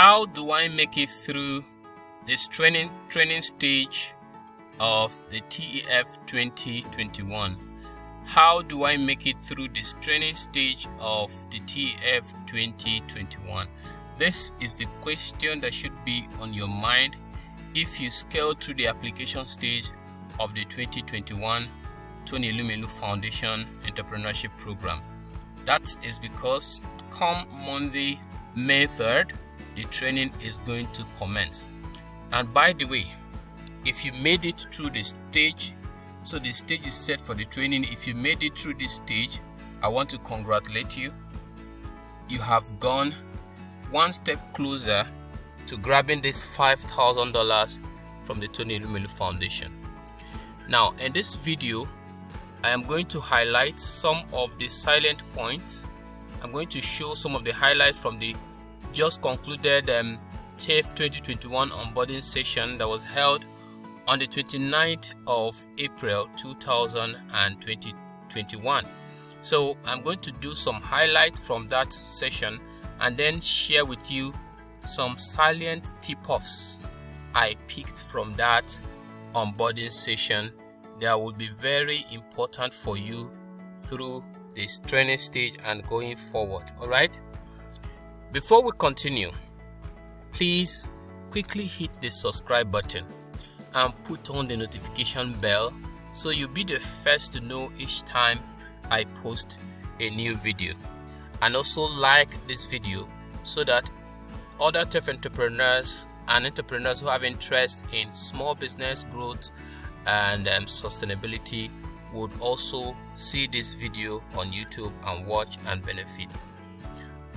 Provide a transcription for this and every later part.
How do I make it through this training stage of the TEF 2021? How do I make it through this training stage of the TEF 2021? This is the question that should be on your mind if you scale through the application stage of the 2021 Tony Elumelu Foundation Entrepreneurship Program. That is because come Monday, May 3rd, the training is going to commence. And by the way, if you made it through the stage, so the stage is set for the training. If you made it through this stage, I want to congratulate you. You have gone one step closer to grabbing this $5,000 from the Tony Elumelu Foundation. Now, in this video, I am going to highlight some of the silent points. I'm going to show some of the highlights from the just concluded TEF 2021 onboarding session that was held on the 29th of April 2021. So I'm going to do some highlights from that session and then share with you some salient tip-offs I picked from that onboarding session that will be very important for you through this training stage and going forward. All right, before we continue, please quickly hit the subscribe button and put on the notification bell so you'll be the first to know each time I post a new video. And also like this video so that other TEF entrepreneurs and entrepreneurs who have interest in small business growth and sustainability would also see this video on YouTube and watch and benefit.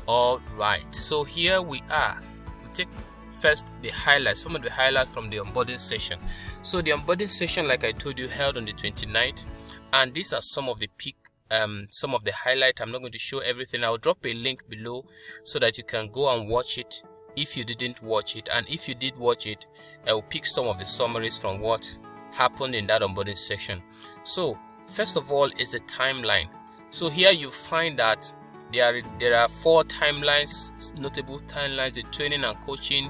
All right, so here we are. We take first the highlights, some of the highlights from the onboarding session. So the onboarding session, like I told you, held on the 29th, and these are some of the some of the highlights. I'm not going to show everything. I'll drop a link below so that you can go and watch it if you didn't watch it, and if you did watch it, I will pick some of the summaries from what happened in that onboarding session. So first of all is the timeline. So here you find that there are 4 timelines, notable timelines: the training and coaching,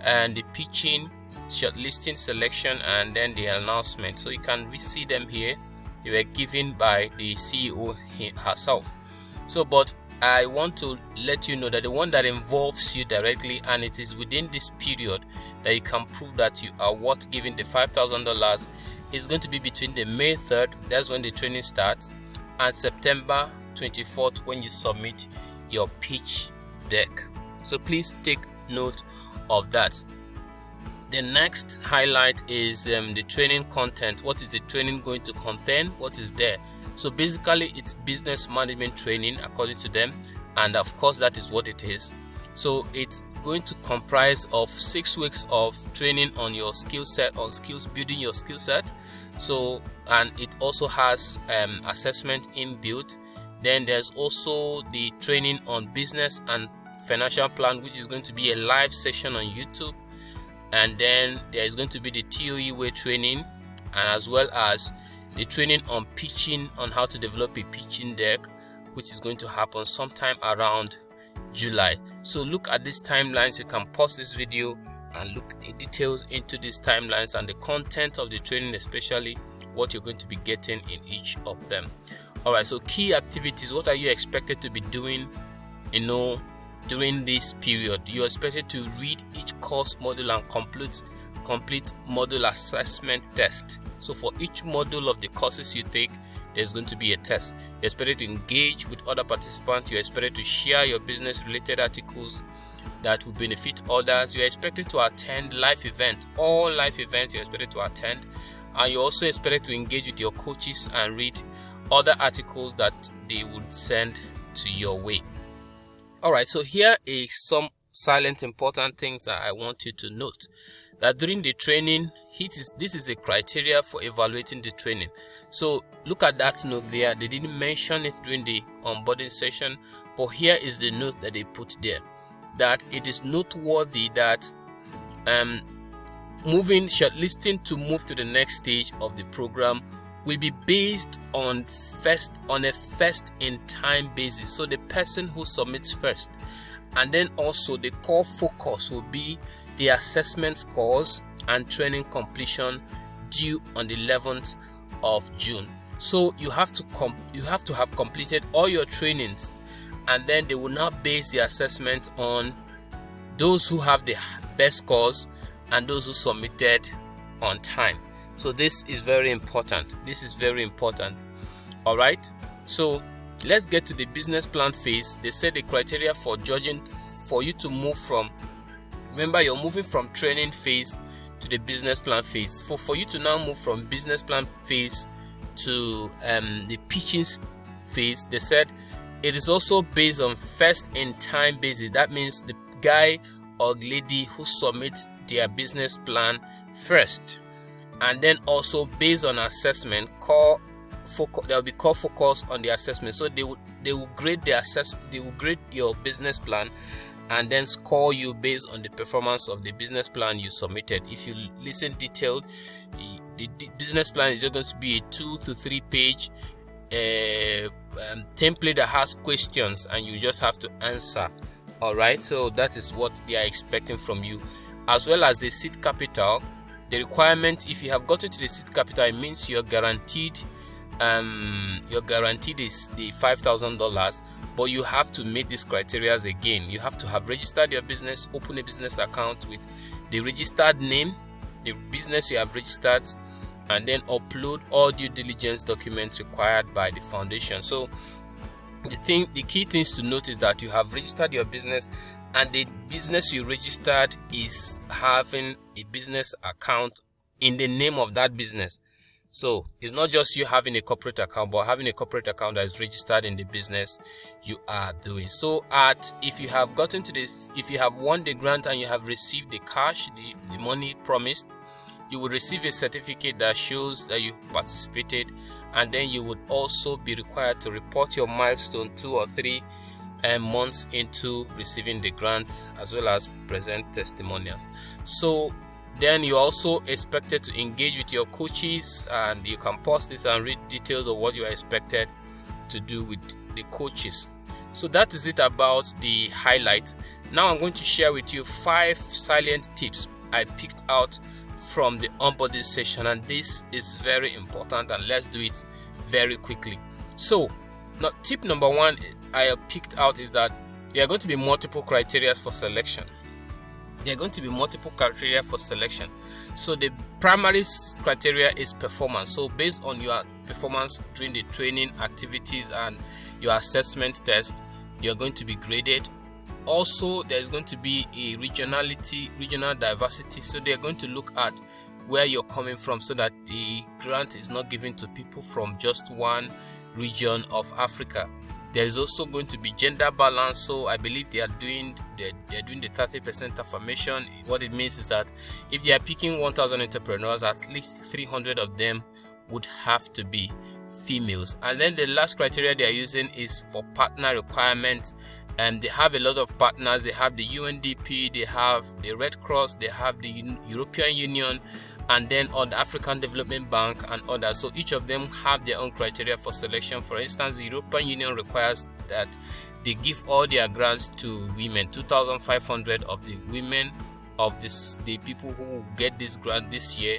and the pitching, shortlisting, selection, and then the announcement. So you can see them here. They were given by the CEO herself. So but I want to let you know that the one that involves you directly, and it is within this period that you can prove that you are worth giving the $5,000, is going to be between the May 3rd, that's when the training starts, and September 24th, when you submit your pitch deck. So please take note of that. The next highlight is the training content. What is the training going to contain? What is there? So basically it's business management training according to them, and of course that is what it is. So it's going to comprise of 6 weeks of training on your skill set, on building your skill set. So, and it also has assessment inbuilt. Then there's also the training on business and financial plan, which is going to be a live session on YouTube. And then there is going to be the TOE way training, and as well as the training on pitching, on how to develop a pitching deck, which is going to happen sometime around July. So look at these timelines. You can pause this video and look at details into these timelines and the content of the training, especially what you're going to be getting in each of them. All right, so key activities. What are you expected to be doing during this period? You're expected to read each course module and complete module assessment test. So for each module of the courses you take, there's going to be a test. You're expected to engage with other participants. You're expected to share your business related articles that will benefit others. You're expected to attend live events, all live events you're expected to attend, and you're also expected to engage with your coaches and read other articles that they would send to your way. All right, so here is some silent important things that I want you to note. That during the training, this is the criteria for evaluating the training. So look at that note there. They didn't mention it during the onboarding session, but here is the note that they put there, that it is noteworthy that shortlisting to move to the next stage of the program will be based on a first in time basis. So the person who submits first And then also the core focus will be the assessment scores and training completion due on the 11th of June. So you have to have completed all your trainings, and then they will now base the assessment on those who have the best scores and those who submitted on time. So this is very important. All right, so let's get to the business plan phase. They said the criteria for judging for you to move from, remember, you're moving from training phase to the business plan phase. For you to now move from business plan phase to the pitching phase, they said it is also based on first in time basis. That means the guy or lady who submits their business plan first, and then also based on assessment. There will be core focus on the assessment. So they will grade the assessment. They will grade your business plan and then score you based on the performance of the business plan you submitted. If you listen detailed, the business plan is just going to be a 2 to 3 page template that has questions, and you just have to answer. All right, so that is what they are expecting from you, as well as the seed capital. The requirement, if you have gotten to the seed capital, it means you're guaranteed is the $5,000, but you have to meet these criteria again. You have to have registered your business, open a business account with the registered name, the business you have registered, and then upload all due diligence documents required by the foundation. So the key things to note is that you have registered your business, and the business you registered is having a business account in the name of that business. So it's not just you having a corporate account, but having a corporate account that is registered in the business you are doing. So if you have gotten to this, if you have won the grant and you have received the cash, the money promised, you will receive a certificate that shows that you participated, and then you would also be required to report your milestone 2 or 3 months into receiving the grant, as well as present testimonials. So then you're also expected to engage with your coaches, and you can pause this and read details of what you are expected to do with the coaches. So that is it about the highlight. Now I'm going to share with you 5 salient tips I picked out from the onboarding session, and this is very important, and let's do it very quickly. So now, tip number 1 I picked out is that there are going to be multiple criteria for selection. So the primary criteria is performance. So based on your performance during the training activities and your assessment test, you're going to be graded. Also, there's going to be a regional diversity. So they're going to look at where you're coming from, so that the grant is not given to people from just one region of Africa. There is also going to be gender balance. So I believe they are doing the 30% affirmation. What it means is that if they are picking 1,000 entrepreneurs, at least 300 of them would have to be females. And then the last criteria they are using is for partner requirements. And they have a lot of partners. They have the UNDP, they have the Red Cross, they have the European Union, and then on the African Development Bank and others. So each of them have their own criteria for selection. For instance, the European Union requires that they give all their grants to women. 2,500 of the women of the people who get this grant this year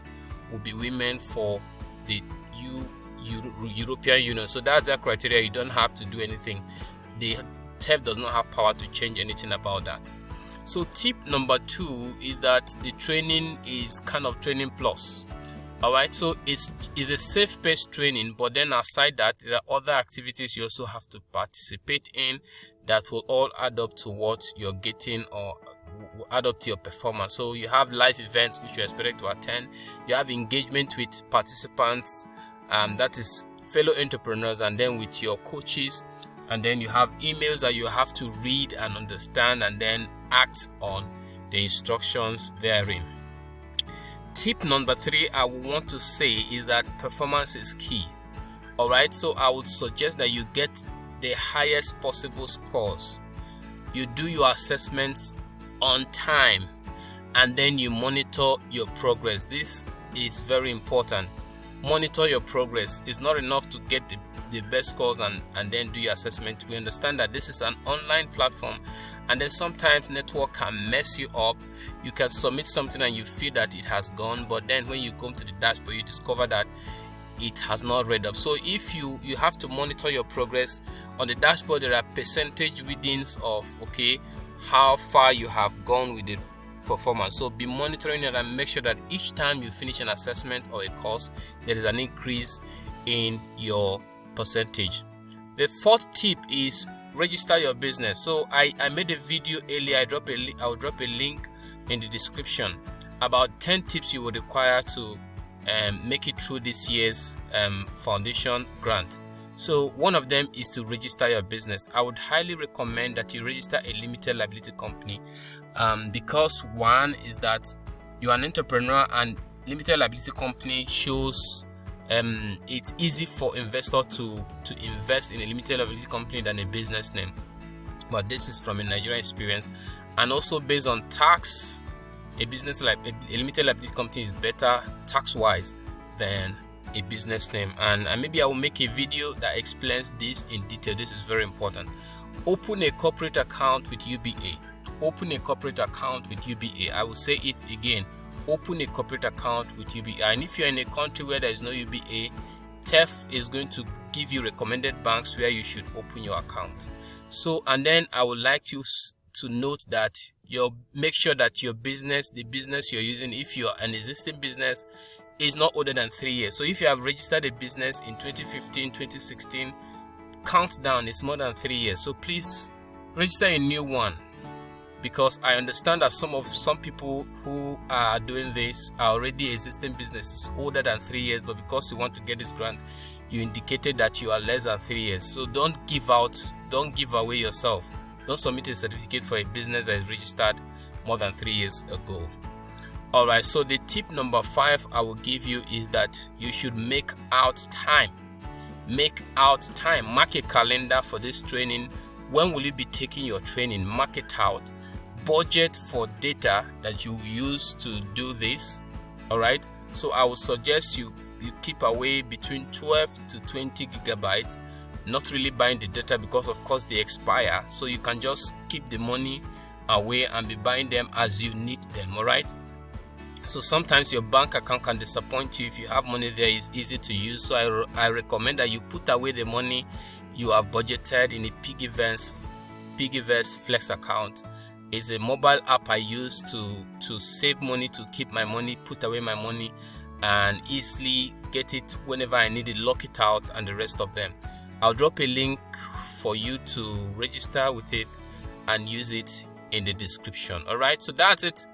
will be women for the European Union. So that's their criteria. You don't have to do anything. The TEF does not have power to change anything about that. So tip number 2 is that the training is kind of training plus. All right, so it's a safe-paced training, but then aside that, there are other activities you also have to participate in that will all add up to what you're getting, or add up to your performance. So you have live events which you're expected to attend. You have engagement with participants, that is fellow entrepreneurs, and then with your coaches. And then you have emails that you have to read and understand, and then act on the instructions therein. Tip number 3 I would want to say is that performance is key. All right, so I would suggest that you get the highest possible scores. You do your assessments on time, and then you monitor your progress. This is very important. Monitor your progress. It's not enough to get the best scores and then do your assessment. We understand that this is an online platform, and then sometimes network can mess you up. You can submit something and you feel that it has gone, but then when you come to the dashboard, you discover that it has not read up. So if you have to monitor your progress on the dashboard, there are percentage readings of how far you have gone with the performance. So be monitoring it and make sure that each time you finish an assessment or a course, there is an increase in your percentage. The fourth tip is register your business. So I made a video earlier. I'll drop a link in the description about 10 tips you would require to make it through this year's foundation grant. So one of them is to register your business. I would highly recommend that you register a limited liability company, because one is that you are an entrepreneur, and limited liability company shows it's easy for investors to invest in a limited liability company than a business name. But this is from a Nigerian experience, and also based on tax, a limited liability company is better tax wise than a business name. And maybe I will make a video that explains this in detail. This is very important. Open a corporate account with UBA. Open a corporate account with UBA. I will say it again. Open a corporate account with UBA. And if you're in a country where there is no UBA, TEF is going to give you recommended banks where you should open your account. So, and then I would like you to note that make sure that your business, the business you're using, if you're an existing business, is not older than 3 years. So if you have registered a business in 2015, 2016, countdown is more than 3 years. So please register a new one, because I understand that some people who are doing this are already existing businesses older than 3 years, but because you want to get this grant, you indicated that you are less than 3 years. So don't give away yourself. Don't submit a certificate for a business that is registered more than 3 years ago. Alright, so the tip number 5 I will give you is that you should make out time. Make out time. Mark a calendar for this training. When will you be taking your training? Mark it out. Budget for data that you use to do this. Alright, so I would suggest you keep away between 12 to 20 gigabytes. Not really buying the data, because of course they expire, so you can just keep the money away and be buying them as you need them. Alright, so sometimes your bank account can disappoint you. If you have money there, it's easy to use, so I recommend that you put away the money you have budgeted in a Piggyverse Flex account. It's a mobile app I use to save money, to keep my money, put away my money, and easily get it whenever I need it, lock it out, and the rest of them. I'll drop a link for you to register with it and use it in the description. Alright, so that's it.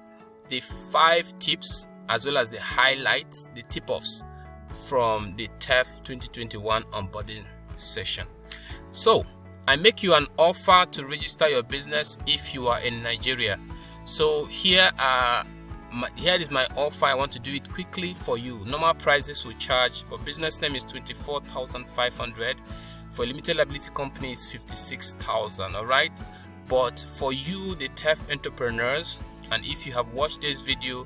The 5 tips as well as the highlights, the tip-offs from the TEF 2021 onboarding session. So I make you an offer to register your business if you are in Nigeria. So here is my offer. I want to do it quickly for you. Normal prices we charge for business name is 24,500. For limited liability company is 56,000. All right, but for you, the TEF entrepreneurs, and if you have watched this video,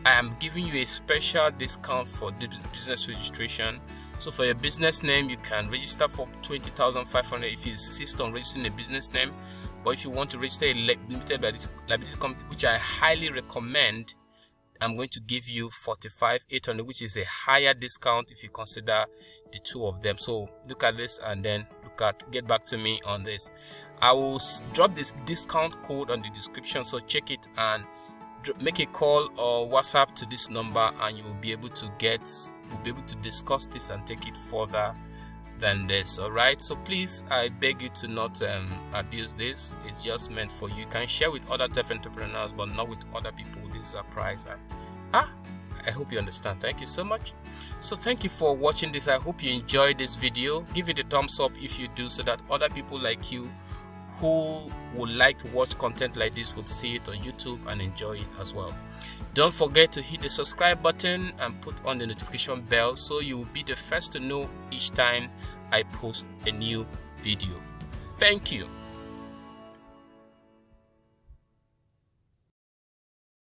I am giving you a special discount for business registration. So for your business name, you can register for 20,500 if you insist on registering a business name. But if you want to register a limited liability company, which I highly recommend, I'm going to give you 45,800, which is a higher discount if you consider the two of them. So look at this and then get back to me on this. I will drop this discount code on the description, so check it and make a call or WhatsApp to this number, and you will be able to discuss this and take it further than this. All right, so please, I beg you to not abuse this. It's just meant for you. You can share with other TEF entrepreneurs, but not with other people. This is a prize. I hope you understand. Thank you so much. So thank you for watching this. I hope you enjoyed this video. Give it a thumbs up if you do, so that other people like you who would like to watch content like this would see it on YouTube and enjoy it as well. Don't forget to hit the subscribe button and put on the notification bell, so you will be the first to know each time I post a new video. Thank you.